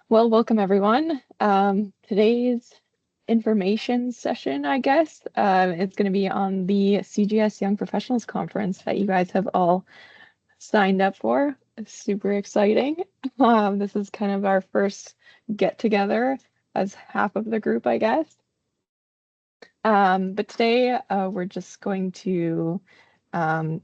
Well, welcome everyone. Today's information session, I guess, it's going to be on the CGS Young Professionals Conference that you guys have all signed up for. It's super exciting. This is kind of our first get together as half of the group, I guess. But today we're just going to um,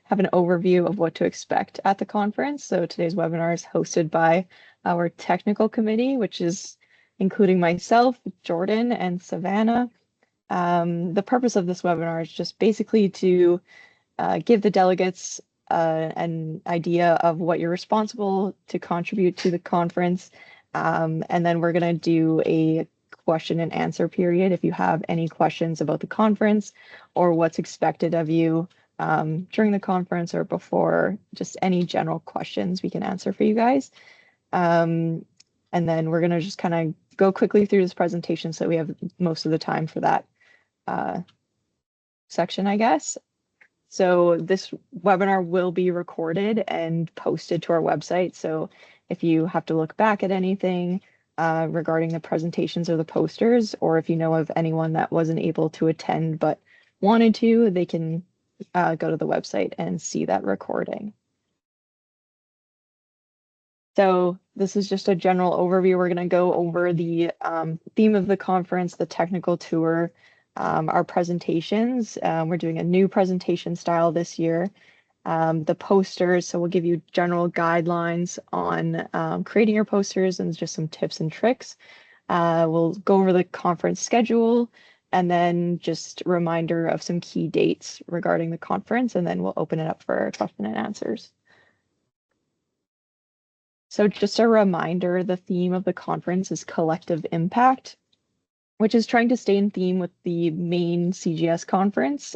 have an overview of what to expect at the conference. So today's webinar is hosted by our technical committee, which is including myself, Jordan, and Savannah. The purpose of this webinar is just basically to give the delegates an idea of what you're responsible to contribute to the conference. And then we're going to do a question and answer period if you have any questions about the conference or what's expected of you during the conference or before, just any general questions we can answer for you guys. And then we're going to just kind of go quickly through this presentation so we have most of the time for that section, I guess. So this webinar will be recorded and posted to our website. So if you have to look back at anything regarding the presentations or the posters, or if you know of anyone that wasn't able to attend but wanted to, they can go to the website and see that recording. So this is just a general overview. We're going to go over the theme of the conference, the technical tour, our presentations. We're doing a new presentation style this year. The posters, so we'll give you general guidelines on creating your posters and just some tips and tricks. We'll go over the conference schedule and then just a reminder of some key dates regarding the conference, and then we'll open it up for question and answers. So just a reminder, the theme of the conference is collective impact, which is trying to stay in theme with the main CGS conference,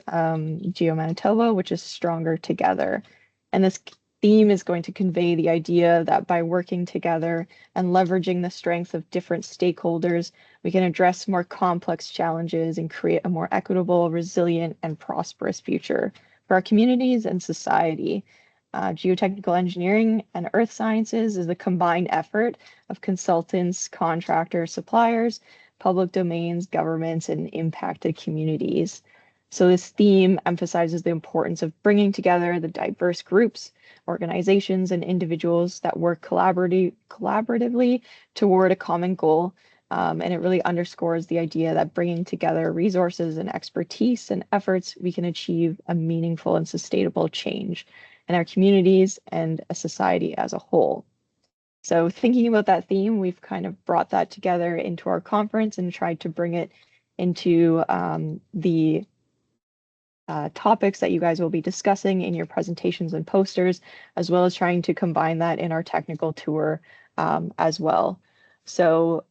Geo Manitoba, which is stronger together. And this theme is going to convey the idea that by working together and leveraging the strength of different stakeholders, we can address more complex challenges and create a more equitable, resilient, and prosperous future for our communities and society. Geotechnical engineering and earth sciences is a combined effort of consultants, contractors, suppliers, public domains, governments, and impacted communities. So this theme emphasizes the importance of bringing together the diverse groups, organizations, and individuals that work collaboratively toward a common goal. And it really underscores the idea that bringing together resources and expertise and efforts, we can achieve a meaningful and sustainable change in our communities and a society as a whole. So thinking about that theme, we've kind of brought that together into our conference and tried to bring it into the topics that you guys will be discussing in your presentations and posters, as well as trying to combine that in our technical tour as well. So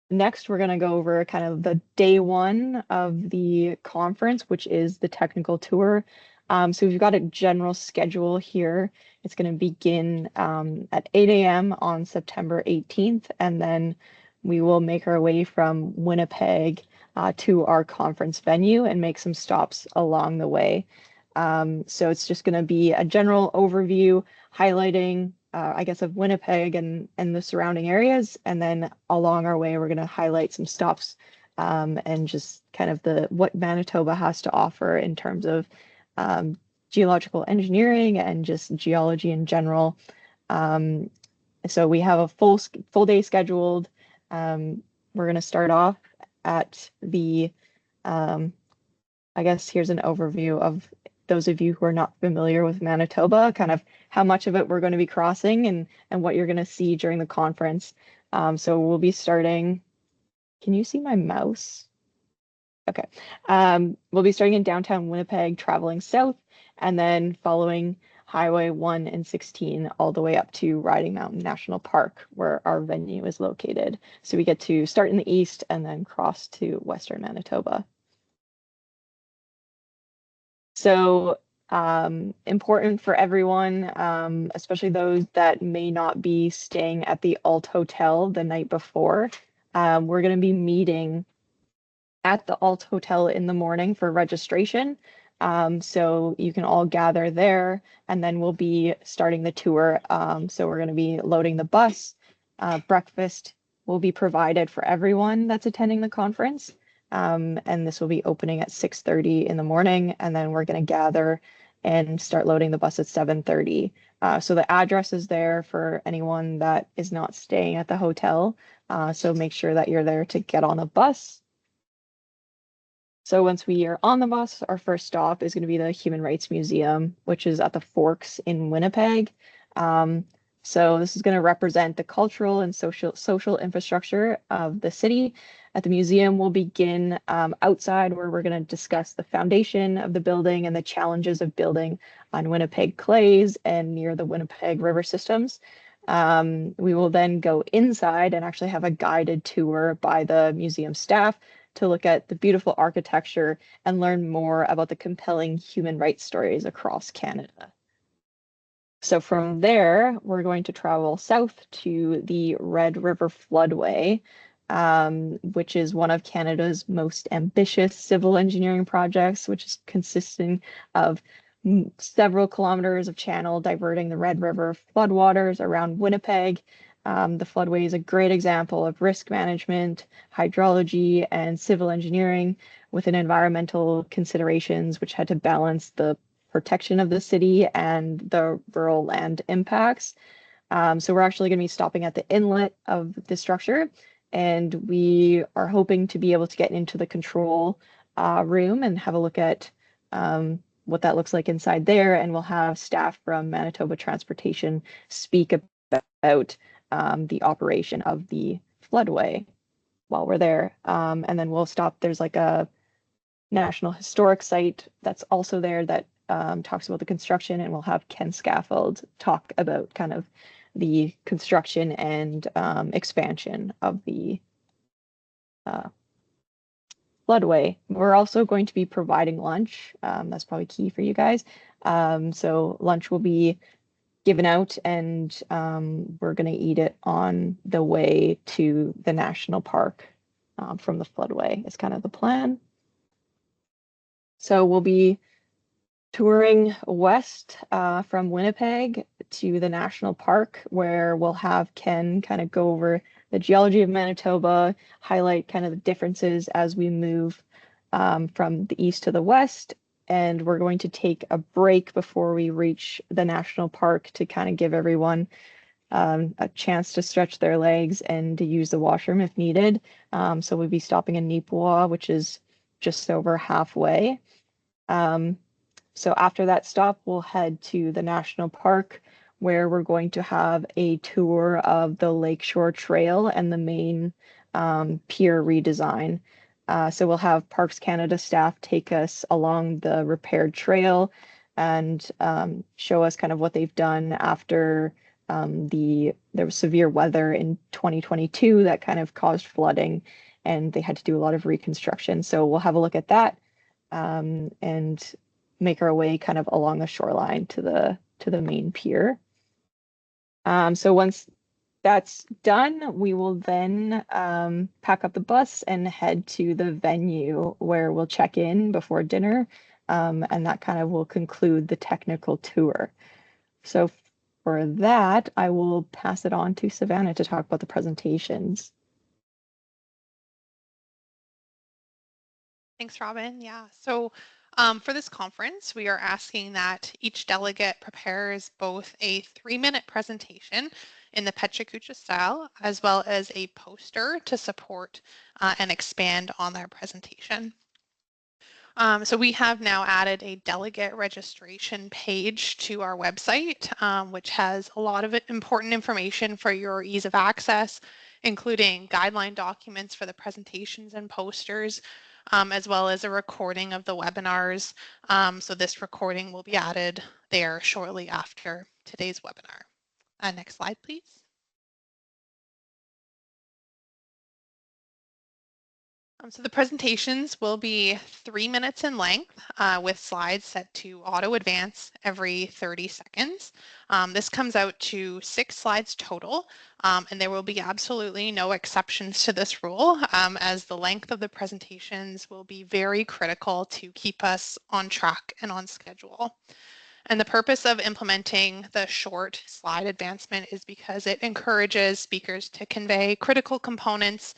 next, we're going to go over kind of the day one of the conference, which is the technical tour. So we've got a general schedule here. It's going to begin at 8 a.m. on September 18th, and then we will make our way from Winnipeg to our conference venue and make some stops along the way. So it's just going to be a general overview highlighting, I guess, of Winnipeg and the surrounding areas. And then along our way, we're going to highlight some stops and just kind of what Manitoba has to offer in terms of geological engineering and just geology in general. So we have a full day scheduled. We're going to start off at the, I guess here's an overview of those of you who are not familiar with Manitoba, kind of how much of it we're going to be crossing and what you're going to see during the conference. So we'll be starting, can you see my mouse? Okay. We'll be starting in downtown Winnipeg, traveling south, and then following Highway 1 and 16 all the way up to Riding Mountain National Park, where our venue is located. So we get to start in the east and then cross to Western Manitoba. So important for everyone, especially those that may not be staying at the Alt Hotel the night before. We're going to be meeting at the Alt Hotel in the morning for registration. So you can all gather there, and then we'll be starting the tour. So we're going to be loading the bus Breakfast will be provided for everyone that's attending the conference. And this will be opening at 6:30 in the morning, and then we're going to gather and start loading the bus at 7:30. So the address is there for anyone that is not staying at the hotel. So make sure that you're there to get on the bus. So once we are on the bus, our first stop is going to be the Human Rights Museum, which is at the Forks in Winnipeg. Um, so this is going to represent the cultural and social infrastructure of the city. At the museum, we'll begin outside where we're going to discuss the foundation of the building and the challenges of building on Winnipeg clays and near the Winnipeg River systems. We will then go inside and actually have a guided tour by the museum staff to look at the beautiful architecture and learn more about the compelling human rights stories across Canada. So from there, we're going to travel south to the Red River Floodway, which is one of Canada's most ambitious civil engineering projects, which is consisting of several kilometers of channel diverting the Red River floodwaters around Winnipeg. The floodway is a great example of risk management, hydrology, and civil engineering within environmental considerations, which had to balance the protection of the city and the rural land impacts. So we're actually going to be stopping at the inlet of the structure, and we are hoping to be able to get into the control room and have a look at what that looks like inside there. And we'll have staff from Manitoba Transportation speak about the operation of the floodway while we're there. And then we'll stop. There's like a National Historic Site that's also there that talks about the construction, and we'll have Ken Scaffold talk about kind of the construction and expansion of the floodway. We're also going to be providing lunch. That's probably key for you guys. So lunch will be given out, and we're going to eat it on the way to the national park from the floodway. Is kind of the plan. So we'll be touring west from Winnipeg to the national park, where we'll have Ken kind of go over the geology of Manitoba, highlight kind of the differences as we move from the east to the west. And we're going to take a break before we reach the national park to kind of give everyone a chance to stretch their legs and to use the washroom if needed. So we'll be stopping in Neepawa, which is just over halfway. So after that stop, we'll head to the national park, where we're going to have a tour of the Lakeshore Trail and the main pier redesign. So we'll have Parks Canada staff take us along the repaired trail and show us kind of what they've done after there was severe weather in 2022 that kind of caused flooding, and they had to do a lot of reconstruction. So we'll have a look at that and make our way kind of along the shoreline to the main pier. So once that's done, we will then pack up the bus and head to the venue where we'll check in before dinner, and that kind of will conclude the technical tour. So for that, I will pass it on to Savannah to talk about the presentations. Thanks, Robin. Yeah, so for this conference, we are asking that each delegate prepares both a 3-minute presentation in the Pechakucha style, as well as a poster to support and expand on their presentation. So we have now added a delegate registration page to our website, which has a lot of important information for your ease of access, including guideline documents for the presentations and posters, as well as a recording of the webinars. So this recording will be added there shortly after today's webinar. Next slide, please. So the presentations will be 3 minutes in length with slides set to auto advance every 30 seconds. This comes out to 6 slides total, and there will be absolutely no exceptions to this rule, as the length of the presentations will be very critical to keep us on track and on schedule. And the purpose of implementing the short slide advancement is because it encourages speakers to convey critical components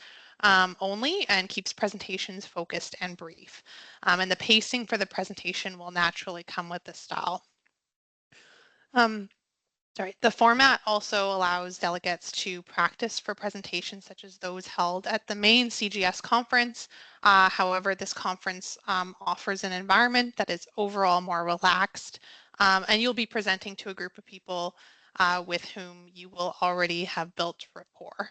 only and keeps presentations focused and brief. And the pacing for the presentation will naturally come with this style. The format also allows delegates to practice for presentations such as those held at the main CGS conference. However, this conference offers an environment that is overall more relaxed, and you'll be presenting to a group of people with whom you will already have built rapport.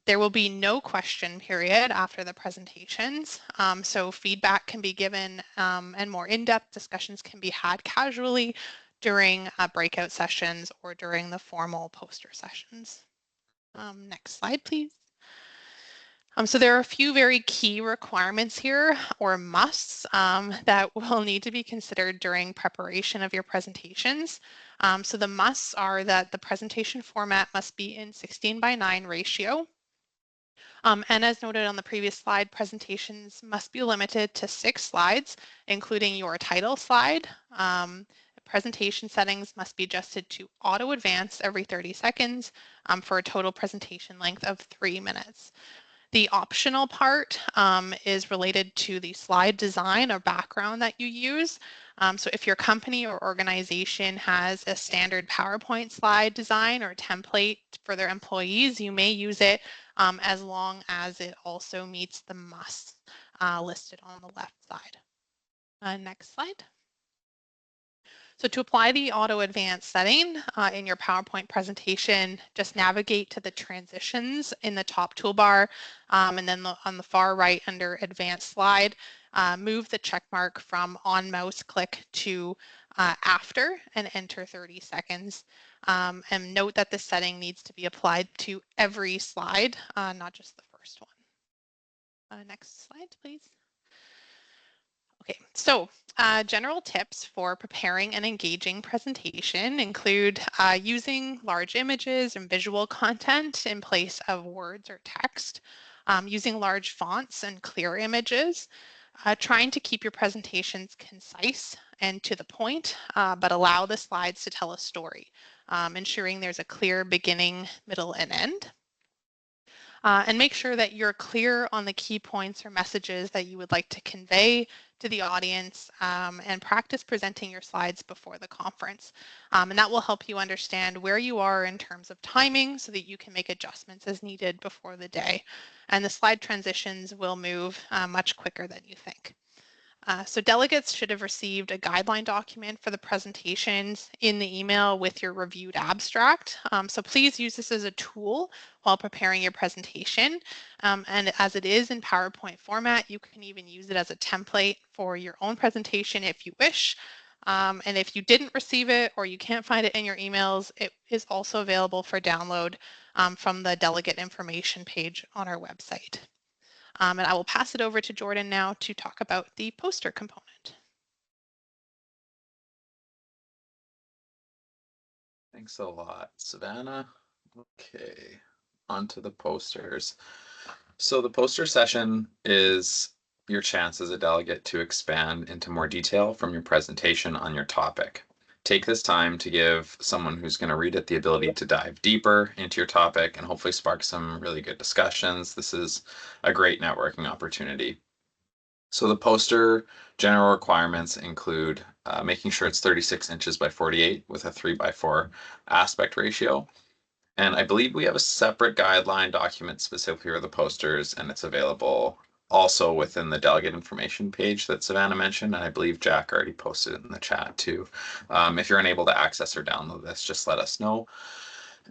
There will be no question period after the presentations, so feedback can be given and more in-depth discussions can be had casually during breakout sessions or during the formal poster sessions. Next slide, please. So there are a few very key requirements here, or musts, that will need to be considered during preparation of your presentations. So the musts are that the presentation format must be in 16:9 ratio. And as noted on the previous slide, presentations must be limited to 6 slides, including your title slide. Presentation settings must be adjusted to auto advance every 30 seconds for a total presentation length of 3 minutes. The optional part is related to the slide design or background that you use. So if your company or organization has a standard PowerPoint slide design or template for their employees, you may use it as long as it also meets the musts listed on the left side. Next slide. So to apply the auto advance setting in your PowerPoint presentation, just navigate to the transitions in the top toolbar, and then on the far right under advanced slide, move the check mark from on mouse click to after and enter 30 seconds. And note that this setting needs to be applied to every slide, not just the first one. Next slide, please. Okay, so general tips for preparing an engaging presentation include using large images and visual content in place of words or text, using large fonts and clear images, trying to keep your presentations concise and to the point, but allow the slides to tell a story, ensuring there's a clear beginning, middle, and end. And make sure that you're clear on the key points or messages that you would like to convey to the audience, and practice presenting your slides before the conference. And that will help you understand where you are in terms of timing so that you can make adjustments as needed before the day. And the slide transitions will move much quicker than you think. So delegates should have received a guideline document for the presentations in the email with your reviewed abstract. So please use this as a tool while preparing your presentation. And as it is in PowerPoint format, you can even use it as a template for your own presentation if you wish. And if you didn't receive it or you can't find it in your emails, it is also available for download from the delegate information page on our website. And I will pass it over to Jordan now to talk about the poster component. Thanks a lot, Savannah. Okay, on to the posters. So the poster session is your chance as a delegate to expand into more detail from your presentation on your topic. Take this time to give someone who's going to read it the ability to dive deeper into your topic and hopefully spark some really good discussions. This is a great networking opportunity. So the poster general requirements include making sure it's 36 inches by 48 with a 3:4 aspect ratio. And I believe we have a separate guideline document specifically for the posters, and it's available also within the delegate information page that Savannah mentioned. And I believe Jack already posted it in the chat too. If you're unable to access or download this, just let us know.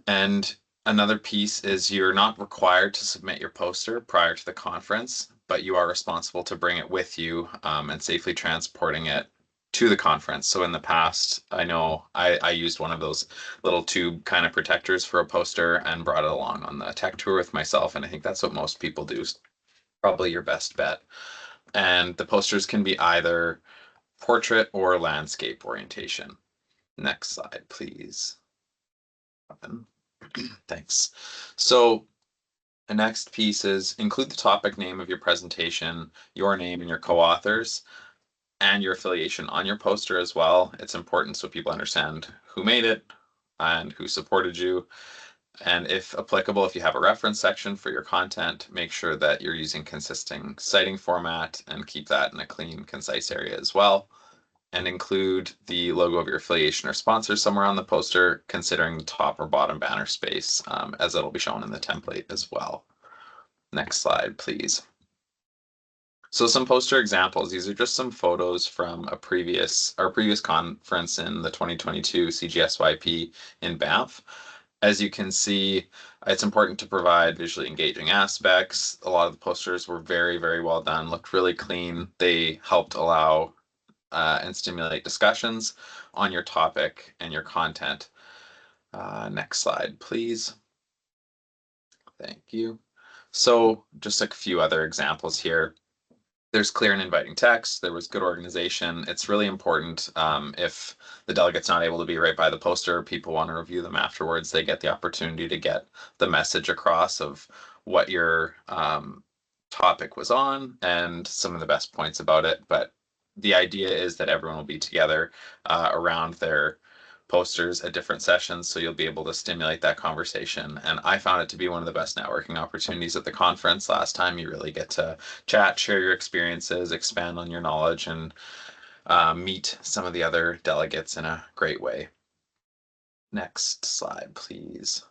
And another piece is you're not required to submit your poster prior to the conference, but you are responsible to bring it with you and safely transporting it to the conference. So in the past, I know I used one of those little tube kind of protectors for a poster and brought it along on the tech tour with myself. And I think that's what most people do. Probably your best bet. And the posters can be either portrait or landscape orientation. Next slide, please. Thanks. So the next piece is include the topic name of your presentation, your name, and your co-authors. and your affiliation on your poster as well. It's important so people understand who made it and who supported you. And if applicable, if you have a reference section for your content, make sure that you're using consistent citing format and keep that in a clean, concise area as well. And include the logo of your affiliation or sponsor somewhere on the poster, considering the top or bottom banner space, as it'll be shown in the template as well. Next slide, please. So some poster examples. These are just some photos from our previous conference in the 2022 CGSYP in Banff. As you can see, it's important to provide visually engaging aspects. A lot of the posters were very, very well done, looked really clean. They helped allow and stimulate discussions on your topic and your content. Next slide, please. Thank you. So just a few other examples here. There's clear and inviting text. There was good organization. It's really important if the delegate's not able to be right by the poster, people want to review them afterwards. They get the opportunity to get the message across of what your topic was on and some of the best points about it. But the idea is that everyone will be together around their posters at different sessions, so you'll be able to stimulate that conversation. And I found it to be one of the best networking opportunities at the conference last time. You really get to chat, share your experiences, expand on your knowledge, and meet some of the other delegates in a great way. Next slide, please.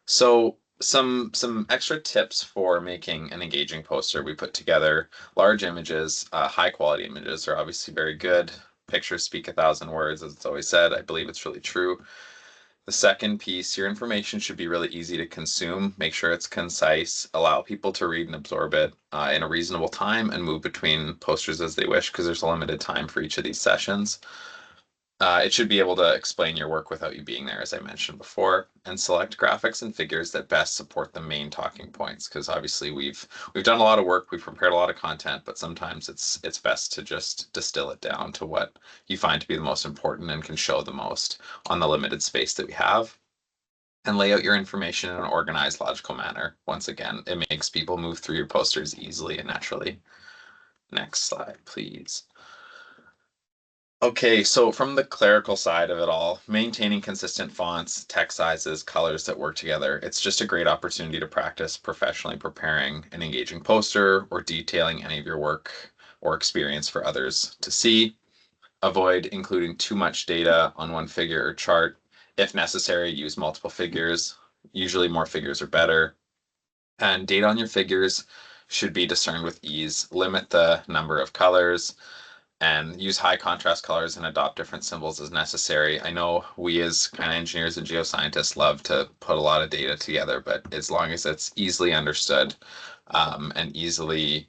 So some extra tips for making an engaging poster. We put together large images, high quality images are obviously very good. Pictures speak 1,000 words, as it's always said. I believe it's really true. The second piece, your information should be really easy to consume. Make sure it's concise, allow people to read and absorb it in a reasonable time, and move between posters as they wish, because there's a limited time for each of these sessions. It should be able to explain your work without you being there, as I mentioned before, and select graphics and figures that best support the main talking points. Because obviously we've done a lot of work, we've prepared a lot of content, but sometimes it's best to just distill it down to what you find to be the most important and can show the most on the limited space that we have. And lay out your information in an organized, logical manner. Once again, it makes people move through your posters easily and naturally. Next slide, please. Okay, so from the clerical side of it all, maintaining consistent fonts, text sizes, colors that work together, it's just a great opportunity to practice professionally preparing an engaging poster or detailing any of your work or experience for others to see. Avoid including too much data on one figure or chart. If necessary, use multiple figures. Usually more figures are better. And data on your figures should be discerned with ease. Limit the number of colors and use high contrast colors and adopt different symbols as necessary. I know we as kind of engineers and geoscientists love to put a lot of data together, but as long as it's easily understood and easily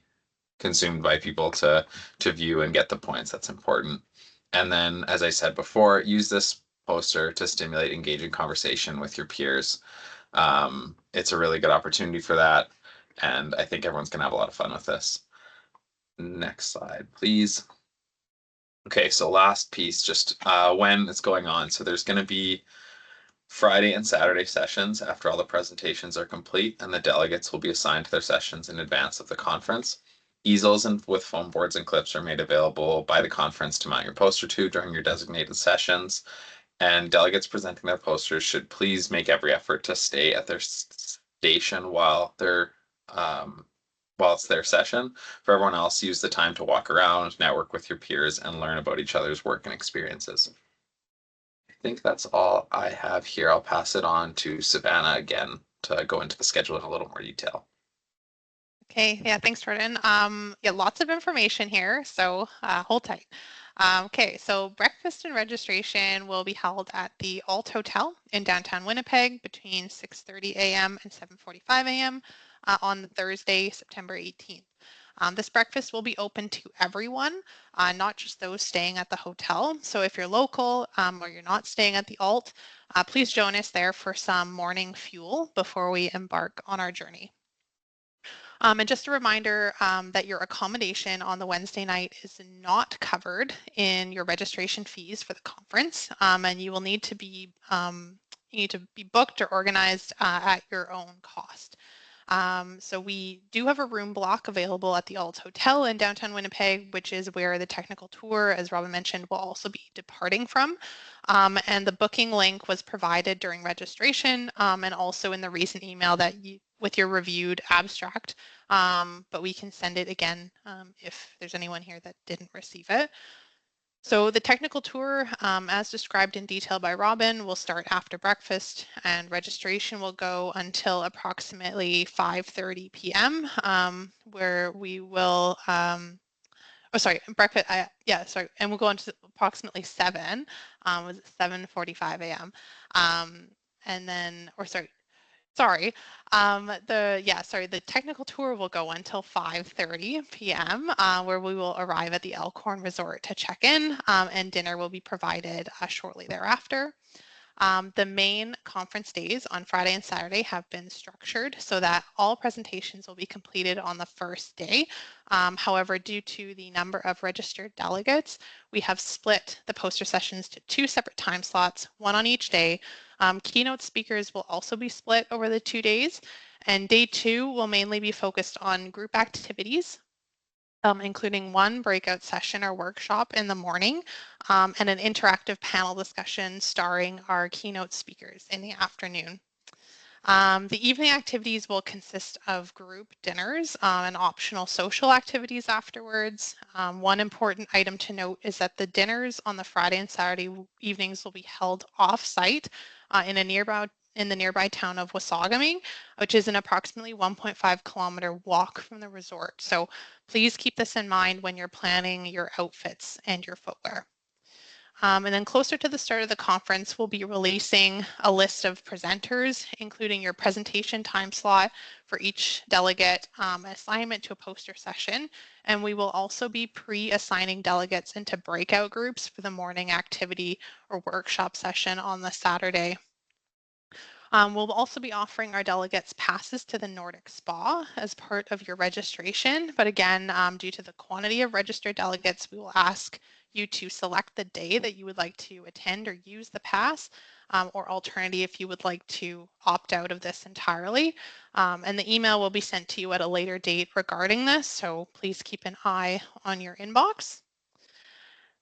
consumed by people to view and get the points, that's important. And then, as I said before, use this poster to stimulate engaging conversation with your peers. It's a really good opportunity for that, and I think everyone's going to have a lot of fun with this. Next slide, please. Okay, so last piece, just when it's going on. So there's going to be Friday and Saturday sessions after all the presentations are complete, and the delegates will be assigned to their sessions in advance of the conference. Easels and with foam boards and clips are made available by the conference to mount your poster to during your designated sessions. And delegates presenting their posters should please make every effort to stay at their station while it's their session. For everyone else, use the time to walk around, network with your peers, and learn about each other's work and experiences. I think that's all I have here. I'll pass it on to Savannah again to go into the schedule in a little more detail. Okay, yeah, thanks, Jordan. Yeah, lots of information here, so hold tight. Okay, so breakfast and registration will be held at the Alt Hotel in downtown Winnipeg between 6:30 a.m. and 7:45 a.m. On Thursday, September 18th. This breakfast will be open to everyone, not just those staying at the hotel. So if you're local or you're not staying at the Alt, please join us there for some morning fuel before we embark on our journey. And just a reminder that your accommodation on the Wednesday night is not covered in your registration fees for the conference, and you will need to be booked or organized at your own cost. So we do have a room block available at the Alt Hotel in downtown Winnipeg, which is where the technical tour, as Robin mentioned, will also be departing from. And the booking link was provided during registration and also in the recent email that with your reviewed abstract, but we can send it again if there's anyone here that didn't receive it. So the technical tour, as described in detail by Robin, will start after breakfast, and registration will go until approximately 5:30 p.m., where we will, oh, sorry, breakfast, yeah, sorry, and we'll go until approximately 7, was it 7:45 a.m. And then, or sorry, the technical tour will go until 5:30 p.m., where we will arrive at the Elkhorn Resort to check in, and dinner will be provided shortly thereafter. The main conference days on Friday and Saturday have been structured so that all presentations will be completed on the first day. However, due to the number of registered delegates, we have split the poster sessions to 2 separate time slots, one on each day. Keynote speakers will also be split over the 2 days, and day 2 will mainly be focused on group activities, including one breakout session or workshop in the morning, and an interactive panel discussion starring our keynote speakers in the afternoon. The evening activities will consist of group dinners and optional social activities afterwards. One important item to note is that the dinners on the Friday and Saturday evenings will be held off-site in the nearby town of Wasagaming, which is an approximately 1.5 kilometer walk from the resort. So please keep this in mind when you're planning your outfits and your footwear. And then closer to the start of the conference, we'll be releasing a list of presenters, including your presentation time slot for each delegate, assignment to a poster session. And we will also be pre-assigning delegates into breakout groups for the morning activity or workshop session on the Saturday. We'll also be offering our delegates passes to the Nordic Spa as part of your registration. But again, due to the quantity of registered delegates, we will ask you to select the day that you would like to attend or use the pass, or alternatively, if you would like to opt out of this entirely. And the email will be sent to you at a later date regarding this, so please keep an eye on your inbox.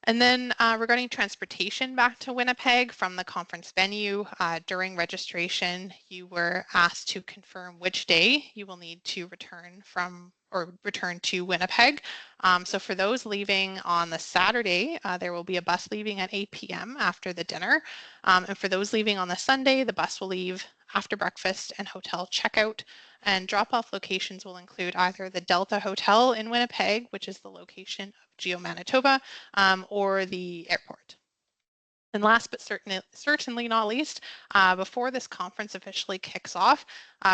And then regarding transportation back to Winnipeg from the conference venue, during registration, you were asked to confirm which day you will need to return to Winnipeg. So for those leaving on the Saturday, there will be a bus leaving at 8 p.m. after the dinner. And for those leaving on the Sunday, the bus will leave after breakfast and hotel checkout. And drop-off locations will include either the Delta Hotel in Winnipeg, which is the location of Geo Manitoba, or the airport. And last but certainly not least, before this conference officially kicks off,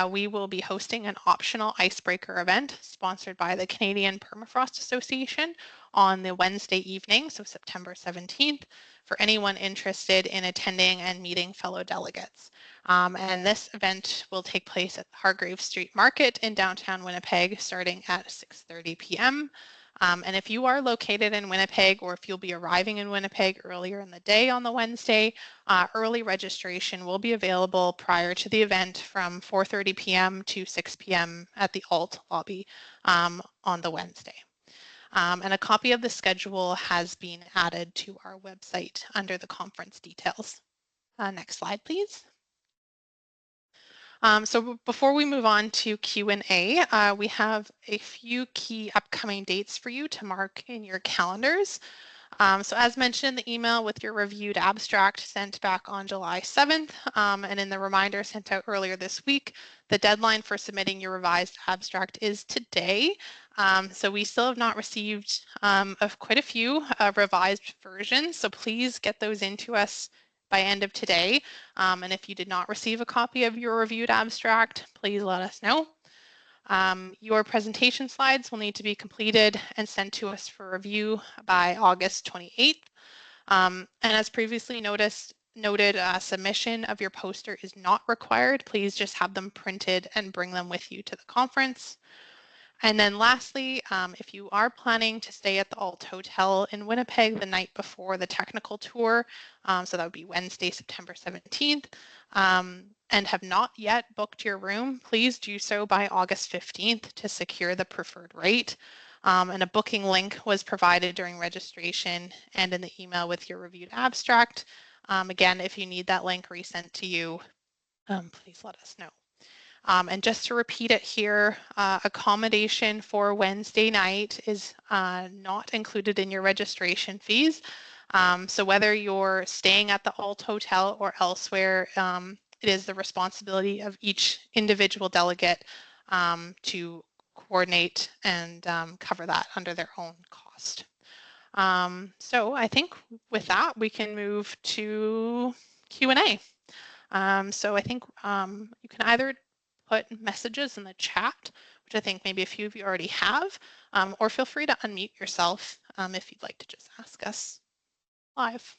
we will be hosting an optional icebreaker event sponsored by the Canadian Permafrost Association on the Wednesday evening, so September 17th, for anyone interested in attending and meeting fellow delegates. And this event will take place at Hargrave Street Market in downtown Winnipeg starting at 6:30 p.m. And if you are located in Winnipeg, or if you'll be arriving in Winnipeg earlier in the day on the Wednesday, early registration will be available prior to the event from 4:30 p.m. to 6 p.m. at the Alt lobby on the Wednesday. And a copy of the schedule has been added to our website under the conference details. Next slide, please. So before we move on to Q&A, we have a few key upcoming dates for you to mark in your calendars. So as mentioned, the email with your reviewed abstract sent back on July 7th, and in the reminder sent out earlier this week, the deadline for submitting your revised abstract is today. So we still have not received quite a few revised versions, so please get those into us by end of today. And if you did not receive a copy of your reviewed abstract, please let us know. Your presentation slides will need to be completed and sent to us for review by August 28th. And as previously noted, submission of your poster is not required. Please just have them printed and bring them with you to the conference. And then lastly, if you are planning to stay at the Alt Hotel in Winnipeg the night before the technical tour, so that would be Wednesday, September 17th, and have not yet booked your room, please do so by August 15th to secure the preferred rate. And a booking link was provided during registration and in the email with your reviewed abstract. Again, if you need that link resent to you, please let us know. And just to repeat it here, accommodation for Wednesday night is not included in your registration fees. So whether you're staying at the Alt Hotel or elsewhere, it is the responsibility of each individual delegate to coordinate and cover that under their own cost. So I think with that, we can move to Q&A. So I think you can either put messages in the chat, which I think maybe a few of you already have, or feel free to unmute yourself if you'd like to just ask us live.